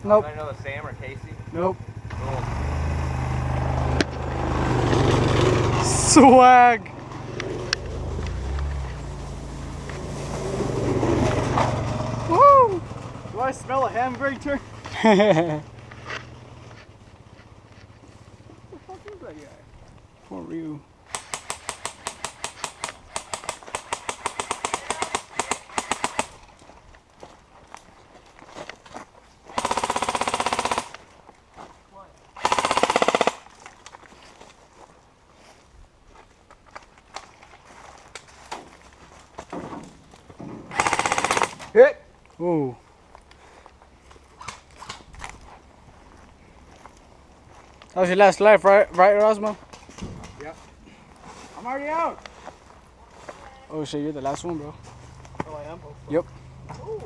Nope. Do I know Sam or Casey? Nope. Cool. Swag. Woo! Do I smell a handbrake turn? What the fuck is that guy? for you? Hit! Ooh. That was your last life, right, Rosmo? Yep. I'm already out. Oh shit, you're the last one, bro. Oh, I am? Yep. Ooh.